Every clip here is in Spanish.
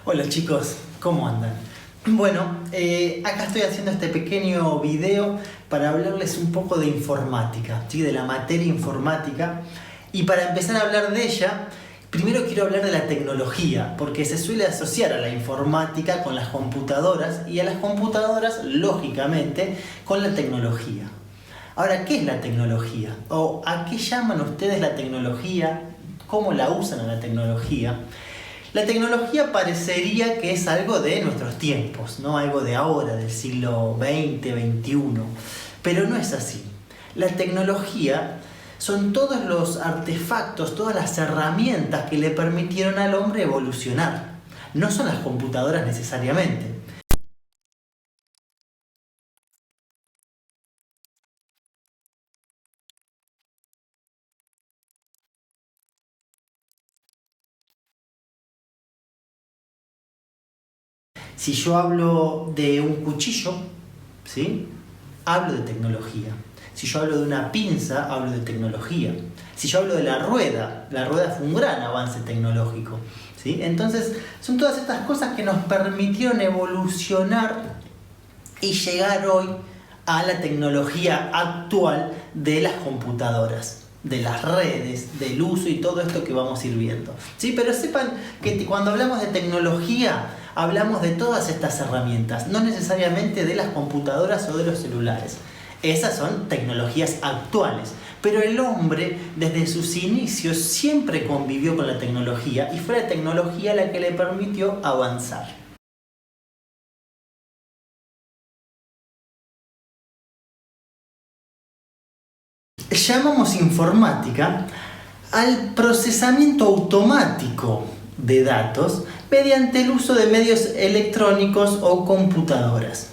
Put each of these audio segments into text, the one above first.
Hola chicos, ¿cómo andan? Bueno, acá estoy haciendo este pequeño video para hablarles un poco de informática, ¿sí? De la materia informática. Y para empezar a hablar de ella, primero quiero hablar de la tecnología, porque se suele asociar a la informática con las computadoras y a las computadoras, lógicamente, con la tecnología. Ahora, ¿qué es la tecnología? ¿O a qué llaman ustedes la tecnología? ¿Cómo la usan a la tecnología? La tecnología parecería que es algo de nuestros tiempos, ¿no? Algo de ahora, del siglo XX, XXI. Pero no es así. La tecnología son todos los artefactos, todas las herramientas que le permitieron al hombre evolucionar. No son las computadoras necesariamente. Si yo hablo de un cuchillo, ¿sí? Hablo de tecnología. Si yo hablo de una pinza, hablo de tecnología. Si yo hablo de la rueda fue un gran avance tecnológico, ¿sí? Entonces, son todas estas cosas que nos permitieron evolucionar y llegar hoy a la tecnología actual de las computadoras, de las redes, del uso y todo esto que vamos a ir viendo, ¿sí? Pero sepan que cuando hablamos de tecnología, hablamos de todas estas herramientas, no necesariamente de las computadoras o de los celulares. Esas son tecnologías actuales, pero el hombre desde sus inicios siempre convivió con la tecnología y fue la tecnología la que le permitió avanzar. Llamamos informática al procesamiento automático de datos mediante el uso de medios electrónicos o computadoras.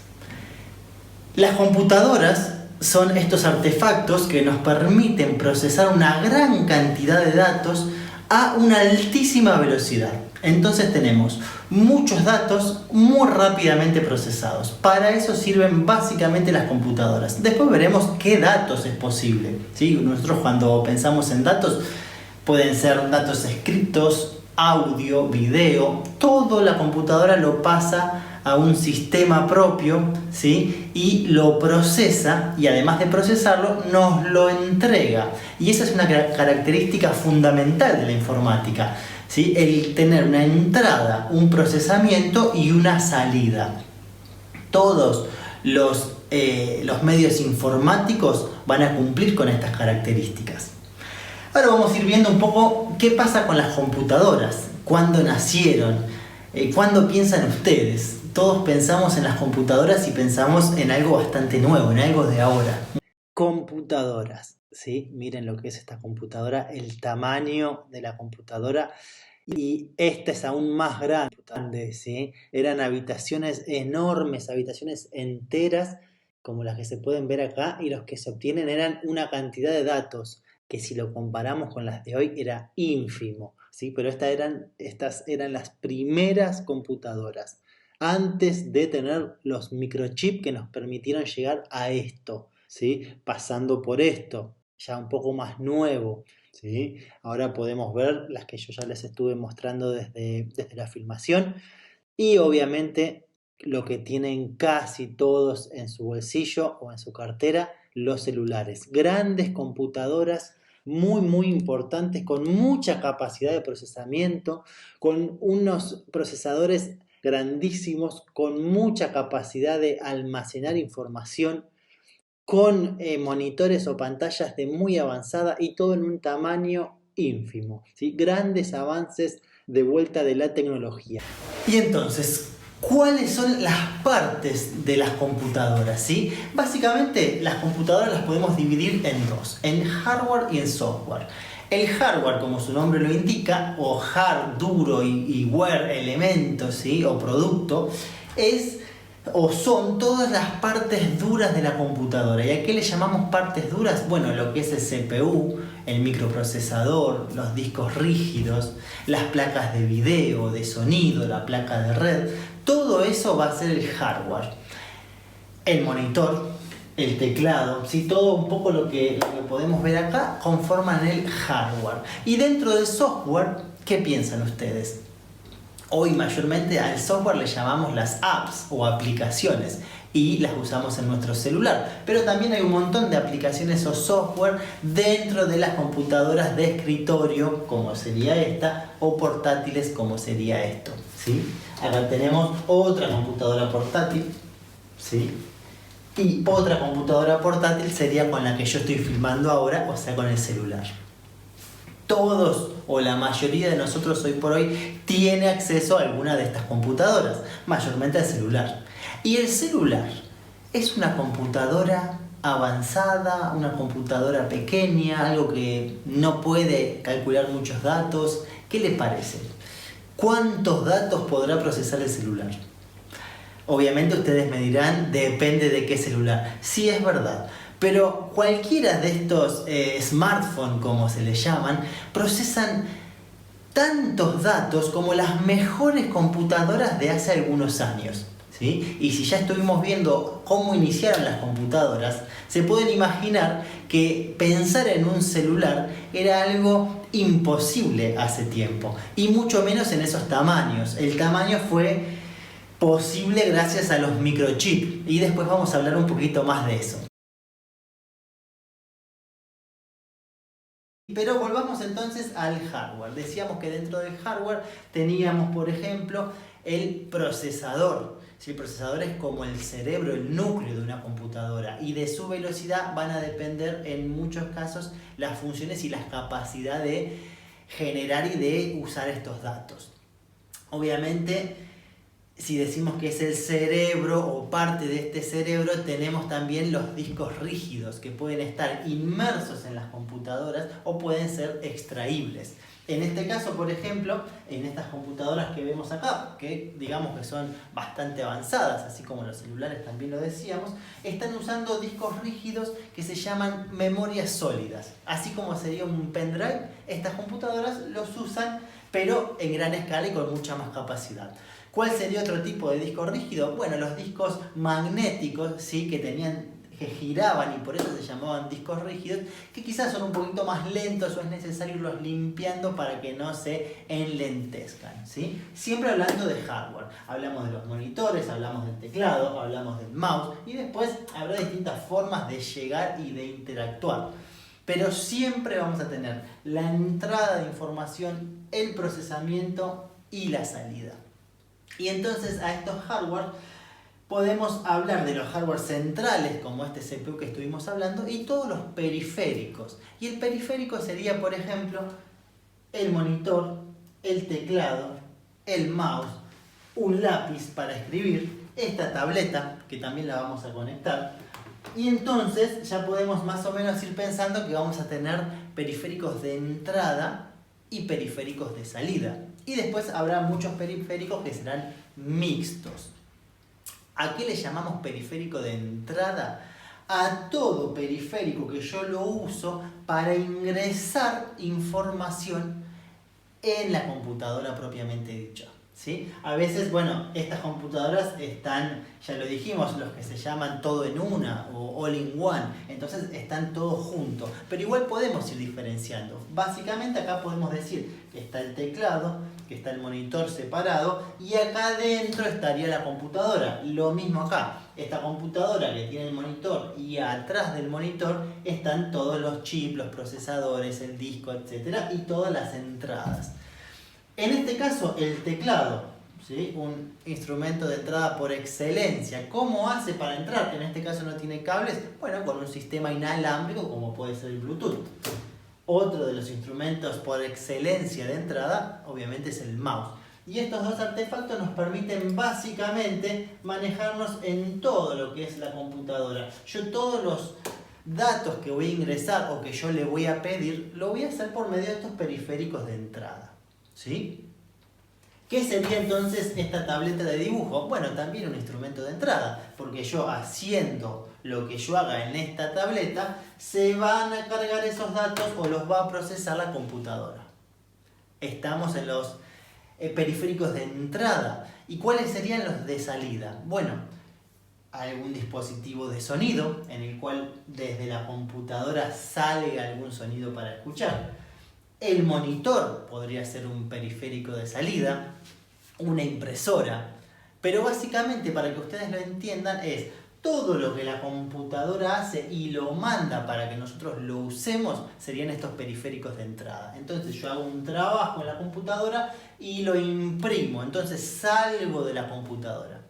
Las computadoras son estos artefactos que nos permiten procesar una gran cantidad de datos a una altísima velocidad. Entonces tenemos muchos datos muy rápidamente procesados. Para eso sirven básicamente las computadoras. Después veremos qué datos es posible, ¿sí? Nosotros cuando pensamos en datos, pueden ser datos escritos, audio, video, todo la computadora lo pasa a un sistema propio, ¿sí? Y lo procesa, y además de procesarlo, nos lo entrega. Y esa es una característica fundamental de la informática, ¿sí? El tener una entrada, un procesamiento y una salida. Todos los medios informáticos van a cumplir con estas características. Ahora vamos a ir viendo un poco qué pasa con las computadoras, cuándo nacieron, cuándo piensan ustedes. Todos pensamos en las computadoras y pensamos en algo bastante nuevo, en algo de ahora. Computadoras, ¿sí? Miren lo que es esta computadora, el tamaño de la computadora. Y esta es aún más grande, ¿sí? Eran habitaciones enormes, habitaciones enteras, como las que se pueden ver acá, y los que se obtienen eran una cantidad de datos que si lo comparamos con las de hoy era ínfimo, ¿sí? Pero estas eran las primeras computadoras, antes de tener los microchips que nos permitieron llegar a esto, ¿sí? Pasando por esto, ya un poco más nuevo, ¿sí? Ahora podemos ver las que yo ya les estuve mostrando desde la filmación y obviamente lo que tienen casi todos en su bolsillo o en su cartera, los celulares. Grandes computadoras muy importantes con mucha capacidad de procesamiento, con unos procesadores grandísimos, con mucha capacidad de almacenar información, con monitores o pantallas de muy avanzada y todo en un tamaño ínfimo, ¿sí? Grandes avances de vuelta de la tecnología. Y entonces, ¿cuáles son las partes de las computadoras? ¿Sí? Básicamente, las computadoras las podemos dividir en dos, en hardware y en software. El hardware, como su nombre lo indica, o hard, duro, y ware, elemento, ¿sí? O producto, son todas las partes duras de la computadora. ¿Y a qué le llamamos partes duras? Bueno, lo que es el CPU, el microprocesador, los discos rígidos, las placas de video, de sonido, la placa de red, todo eso va a ser el hardware. El monitor, el teclado, ¿sí? Todo un poco lo que podemos ver acá conforman el hardware. Y dentro del software, ¿qué piensan ustedes? Hoy mayormente al software le llamamos las apps o aplicaciones y las usamos en nuestro celular. Pero también hay un montón de aplicaciones o software dentro de las computadoras de escritorio, como sería esta, o portátiles, como sería esto, ¿sí? Acá tenemos otra computadora portátil, ¿sí? Y otra computadora portátil sería con la que yo estoy filmando ahora, o sea, con el celular. Todos o la mayoría de nosotros hoy por hoy tiene acceso a alguna de estas computadoras, mayormente al celular. Y el celular es una computadora avanzada, una computadora pequeña, algo que no puede calcular muchos datos. ¿Qué les parece? ¿Cuántos datos podrá procesar el celular? Obviamente ustedes me dirán, depende de qué celular. Sí, es verdad. Pero cualquiera de estos smartphones, como se les llaman, procesan tantos datos como las mejores computadoras de hace algunos años, ¿sí? Y si ya estuvimos viendo cómo iniciaron las computadoras, se pueden imaginar que pensar en un celular era algo imposible hace tiempo, y mucho menos en esos tamaños. El tamaño fue posible gracias a los microchips, y después vamos a hablar un poquito más de eso. Pero volvamos entonces al hardware. Decíamos que dentro del hardware teníamos, por ejemplo, el procesador. Si el procesador es como el cerebro, el núcleo de una computadora, y de su velocidad van a depender en muchos casos las funciones y las capacidades de generar y de usar estos datos. Obviamente, si decimos que es el cerebro o parte de este cerebro, tenemos también los discos rígidos que pueden estar inmersos en las computadoras o pueden ser extraíbles. En este caso, por ejemplo, en estas computadoras que vemos acá, que digamos que son bastante avanzadas, así como los celulares también lo decíamos, están usando discos rígidos que se llaman memorias sólidas. Así como sería un pendrive, estas computadoras los usan, pero en gran escala y con mucha más capacidad. ¿Cuál sería otro tipo de disco rígido? Bueno, los discos magnéticos, ¿sí? Que giraban y por eso se llamaban discos rígidos, que quizás son un poquito más lentos o es necesario irlos limpiando para que no se enlentezcan, ¿sí? Siempre hablando de hardware. Hablamos de los monitores, hablamos del teclado, hablamos del mouse y después habrá distintas formas de llegar y de interactuar. Pero siempre vamos a tener la entrada de información, el procesamiento y la salida. Y entonces a estos hardware podemos hablar de los hardware centrales, como este CPU que estuvimos hablando, y todos los periféricos. Y el periférico sería, por ejemplo, el monitor, el teclado, el mouse, un lápiz para escribir, esta tableta, que también la vamos a conectar. Y entonces ya podemos más o menos ir pensando que vamos a tener periféricos de entrada y periféricos de salida. Y después habrá muchos periféricos que serán mixtos. ¿A qué le llamamos periférico de entrada? A todo periférico que yo lo uso para ingresar información en la computadora propiamente dicha, ¿sí? A veces, bueno, estas computadoras están, ya lo dijimos, los que se llaman todo en una o all in one, entonces están todos juntos, pero igual podemos ir diferenciando. Básicamente acá podemos decir que está el teclado, que está el monitor separado y acá adentro estaría la computadora. Lo mismo acá, esta computadora que tiene el monitor y atrás del monitor están todos los chips, los procesadores, el disco, etcétera, y todas las entradas. En este caso el teclado, ¿sí? Un instrumento de entrada por excelencia. ¿Cómo hace para entrar? En este caso no tiene cables, bueno, con un sistema inalámbrico como puede ser el Bluetooth. Otro de los instrumentos por excelencia de entrada, obviamente, es el mouse. Y estos dos artefactos nos permiten básicamente manejarnos en todo lo que es la computadora. Yo todos los datos que voy a ingresar o que yo le voy a pedir, lo voy a hacer por medio de estos periféricos de entrada, ¿sí? ¿Qué sería entonces esta tableta de dibujo? Bueno, también un instrumento de entrada, porque yo haciendo lo que yo haga en esta tableta, se van a cargar esos datos o los va a procesar la computadora. Estamos en los periféricos de entrada. ¿Y cuáles serían los de salida? Bueno, algún dispositivo de sonido, en el cual desde la computadora sale algún sonido para escuchar. El monitor podría ser un periférico de salida. una impresora. Pero básicamente, para que ustedes lo entiendan, es todo lo que la computadora hace y lo manda para que nosotros lo usemos, serían estos periféricos de entrada. Entonces yo hago un trabajo en la computadora y lo imprimo, entonces salgo de la computadora.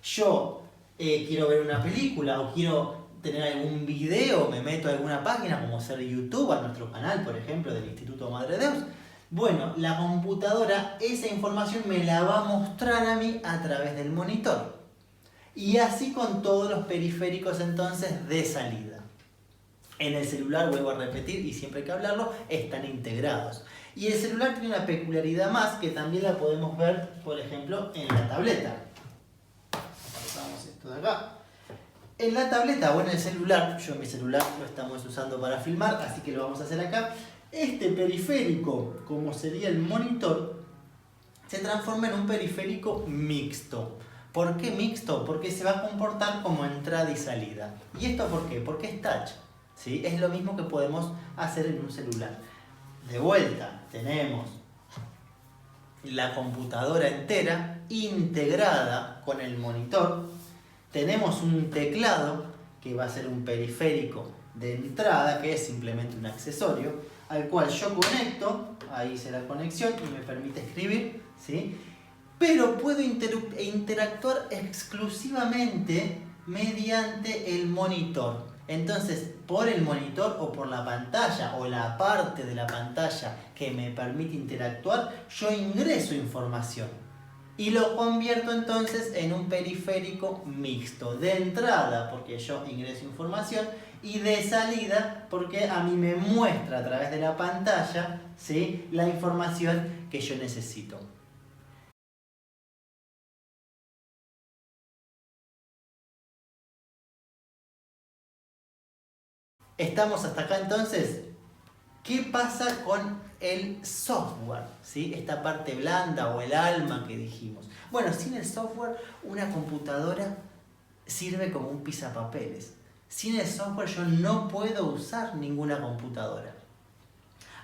Yo quiero ver una película o quiero tener algún video, me meto a alguna página como ser YouTube, a nuestro canal, por ejemplo, del Instituto Madre Deus. Bueno, la computadora esa información me la va a mostrar a mí a través del monitor. Y así con todos los periféricos entonces de salida. En el celular, vuelvo a repetir, y siempre hay que hablarlo, están integrados. Y el celular tiene una peculiaridad más que también la podemos ver, por ejemplo, en la tableta. Apartamos esto de acá. En la tableta o en el celular, yo mi celular lo estamos usando para filmar, así que lo vamos a hacer acá. Este periférico, como sería el monitor, se transforma en un periférico mixto. ¿Por qué mixto? Porque se va a comportar como entrada y salida. ¿Y esto por qué? Porque es touch. ¿Sí? Es lo mismo que podemos hacer en un celular. De vuelta, tenemos la computadora entera integrada con el monitor. Tenemos un teclado que va a ser un periférico de entrada, que es simplemente un accesorio, al cual yo conecto, ahí hice la conexión y me permite escribir, ¿sí? Pero puedo interactuar exclusivamente mediante el monitor. Entonces, por el monitor o por la pantalla o la parte de la pantalla que me permite interactuar, yo ingreso información. Y lo convierto entonces en un periférico mixto. De entrada, porque yo ingreso información, y de salida, porque a mí me muestra a través de la pantalla, ¿sí?, la información que yo necesito. ¿Estamos hasta acá entonces? ¿Qué pasa con el software? ¿Sí? Esta parte blanda o el alma que dijimos. Bueno, sin el software, una computadora sirve como un pisapapeles. Sin el software yo no puedo usar ninguna computadora.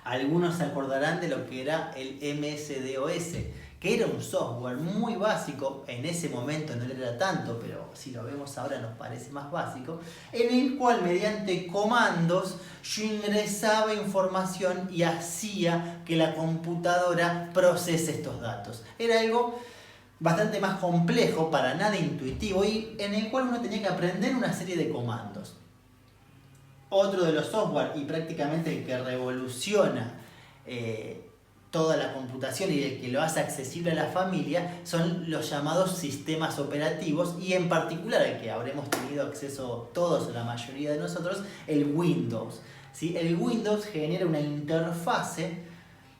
Algunos se acordarán de lo que era el MS-DOS, que era un software muy básico, en ese momento no era tanto, pero si lo vemos ahora nos parece más básico, en el cual mediante comandos yo ingresaba información y hacía que la computadora procese estos datos. Era algo bastante más complejo, para nada intuitivo, y en el cual uno tenía que aprender una serie de comandos. Otro de los software y prácticamente el que revoluciona toda la computación y el que lo hace accesible a la familia son los llamados sistemas operativos, y en particular el que habremos tenido acceso todos o la mayoría de nosotros, el Windows. ¿Sí? El Windows genera una interfase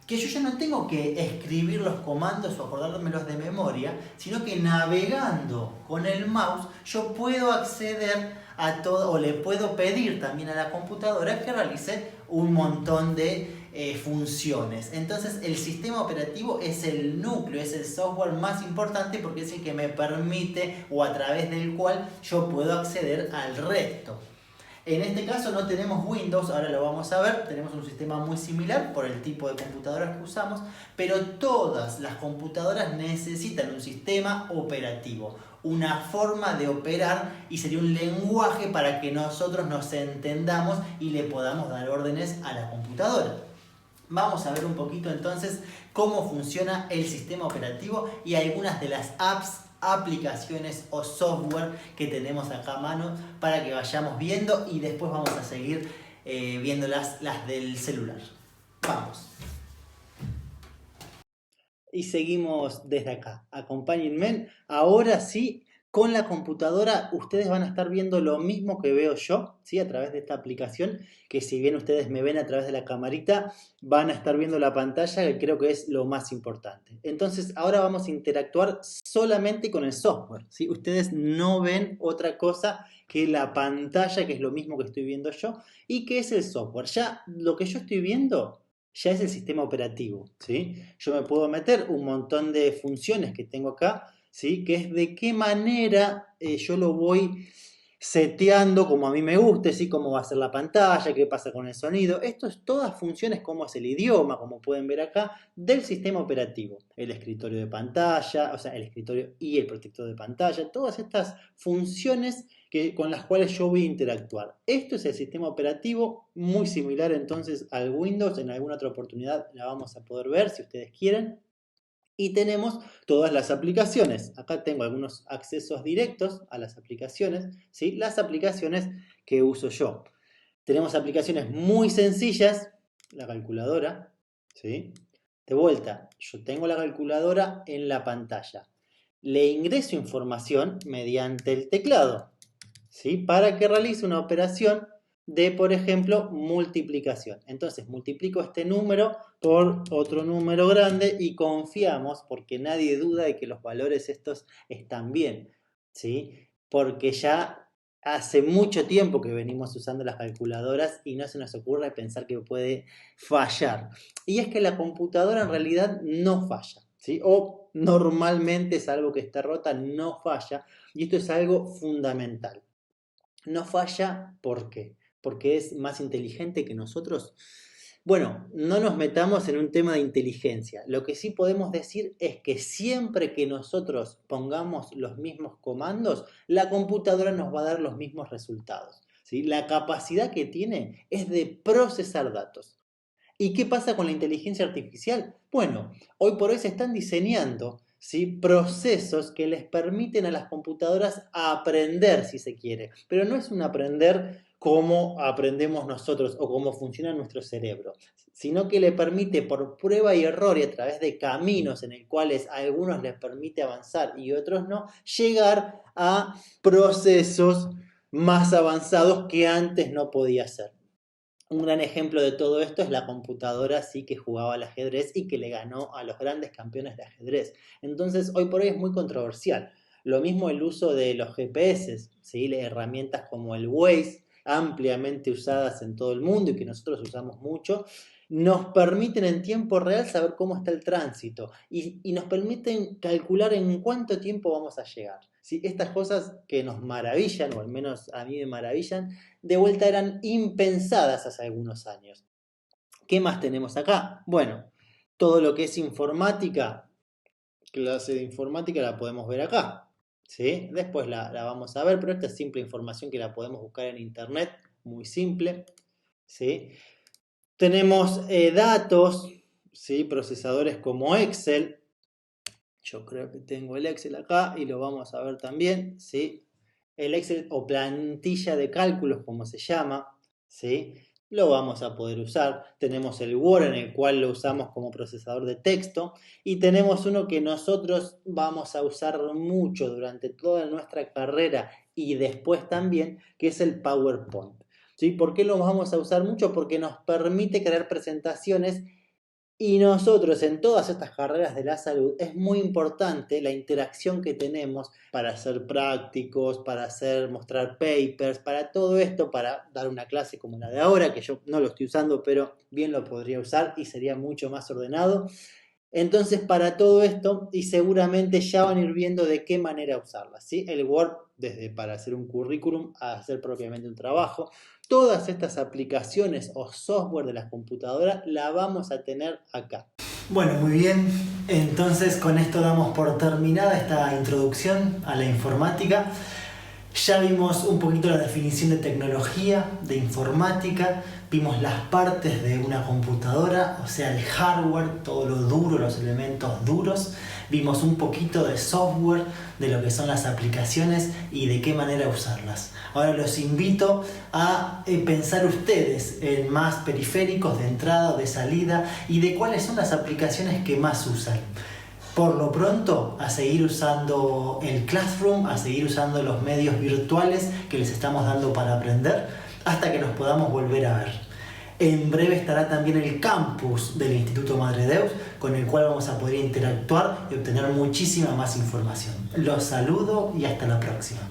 que yo ya no tengo que escribir los comandos o acordármelos de memoria, sino que navegando con el mouse yo puedo acceder a todo, o le puedo pedir también a la computadora que realice un montón de funciones. Entonces el sistema operativo es el núcleo, es el software más importante, porque es el que me permite o a través del cual yo puedo acceder al resto. En este caso no tenemos Windows, ahora lo vamos a ver, tenemos un sistema muy similar por el tipo de computadoras que usamos, pero todas las computadoras necesitan un sistema operativo, una forma de operar, y sería un lenguaje para que nosotros nos entendamos y le podamos dar órdenes a la computadora. Vamos a ver un poquito entonces cómo funciona el sistema operativo y algunas de las apps, aplicaciones o software que tenemos acá a mano para que vayamos viendo, y después vamos a seguir viendo las del celular. Vamos. Y seguimos desde acá. Acompáñenme. Ahora sí, con la computadora ustedes van a estar viendo lo mismo que veo yo, ¿sí?, a través de esta aplicación, que si bien ustedes me ven a través de la camarita, van a estar viendo la pantalla, que creo que es lo más importante. Entonces, ahora vamos a interactuar solamente con el software, ¿sí? Ustedes no ven otra cosa que la pantalla, que es lo mismo que estoy viendo yo, y que es el software. Ya lo que yo estoy viendo ya es el sistema operativo, ¿sí? Yo me puedo meter un montón de funciones que tengo acá, ¿sí?, que es de qué manera yo lo voy seteando como a mí me guste, ¿sí? Cómo va a ser la pantalla, qué pasa con el sonido. Esto es todas funciones como es el idioma, como pueden ver acá, del sistema operativo. El escritorio de pantalla, o sea, el escritorio y el protector de pantalla, todas estas funciones con las cuales yo voy a interactuar. Esto es el sistema operativo, muy similar entonces al Windows. En alguna otra oportunidad la vamos a poder ver si ustedes quieren. Y tenemos todas las aplicaciones. Acá tengo algunos accesos directos a las aplicaciones, ¿sí? Las aplicaciones que uso yo. Tenemos aplicaciones muy sencillas, la calculadora, ¿sí? De vuelta, yo tengo la calculadora en la pantalla. Le ingreso información mediante el teclado, ¿sí? Para que realice una operación de, por ejemplo, multiplicación. Entonces multiplico este número por otro número grande y confiamos, porque nadie duda de que los valores estos están bien, ¿sí? Porque ya hace mucho tiempo que venimos usando las calculadoras y no se nos ocurre pensar que puede fallar. Y es que la computadora en realidad no falla, ¿sí? O normalmente, salvo que esté rota, no falla. Y esto es algo fundamental. No falla, ¿por qué? Porque es más inteligente que nosotros. Bueno, no nos metamos en un tema de inteligencia. Lo que sí podemos decir es que siempre que nosotros pongamos los mismos comandos, la computadora nos va a dar los mismos resultados, ¿sí? La capacidad que tiene es de procesar datos. ¿Y qué pasa con la inteligencia artificial? Bueno, hoy por hoy se están diseñando, ¿sí? Procesos que les permiten a las computadoras aprender, si se quiere, pero no es un aprender como aprendemos nosotros o cómo funciona nuestro cerebro, sino que le permite por prueba y error y a través de caminos en los cuales a algunos les permite avanzar y otros no, llegar a procesos más avanzados que antes no podía hacer. Un gran ejemplo de todo esto es la computadora, sí, que jugaba al ajedrez y que le ganó a los grandes campeones de ajedrez. Entonces, hoy por hoy es muy controversial. Lo mismo el uso de los GPS, ¿sí? Herramientas como el Waze, ampliamente usadas en todo el mundo y que nosotros usamos mucho, nos permiten en tiempo real saber cómo está el tránsito y nos permiten calcular en cuánto tiempo vamos a llegar, ¿sí? Estas cosas que nos maravillan, o al menos a mí me maravillan, de vuelta eran impensadas hace algunos años. ¿Qué más tenemos acá? Bueno, todo lo que es informática, clase de informática la podemos ver acá, ¿sí? Después la vamos a ver, pero esta es simple información que la podemos buscar en internet, muy simple, ¿sí? Tenemos datos, ¿sí? Procesadores como Excel. Yo creo que tengo el Excel acá y lo vamos a ver también, ¿sí? El Excel o plantilla de cálculos, como se llama, ¿sí? Lo vamos a poder usar. Tenemos el Word, en el cual lo usamos como procesador de texto, y tenemos uno que nosotros vamos a usar mucho durante toda nuestra carrera y después también, que es el PowerPoint, ¿sí? ¿Por qué lo vamos a usar mucho? Porque nos permite crear presentaciones. Y nosotros en todas estas carreras de la salud es muy importante la interacción que tenemos para hacer prácticos, para mostrar papers, para todo esto, para dar una clase como la de ahora, que yo no lo estoy usando, pero bien lo podría usar y sería mucho más ordenado. Entonces, para todo esto, y seguramente ya van a ir viendo de qué manera usarla, ¿sí? El Word, desde para hacer un currículum a hacer propiamente un trabajo. Todas estas aplicaciones o software de las computadoras la vamos a tener acá. Bueno, muy bien. Entonces, con esto damos por terminada esta introducción a la informática. Ya vimos un poquito la definición de tecnología, de informática, vimos las partes de una computadora, o sea, el hardware, todo lo duro, los elementos duros. Vimos un poquito de software, de lo que son las aplicaciones y de qué manera usarlas. Ahora los invito a pensar ustedes en más periféricos de entrada o de salida y de cuáles son las aplicaciones que más usan. Por lo pronto, a seguir usando el Classroom, a seguir usando los medios virtuales que les estamos dando para aprender, hasta que nos podamos volver a ver. En breve estará también el campus del Instituto Madre Deus, con el cual vamos a poder interactuar y obtener muchísima más información. Los saludo y hasta la próxima.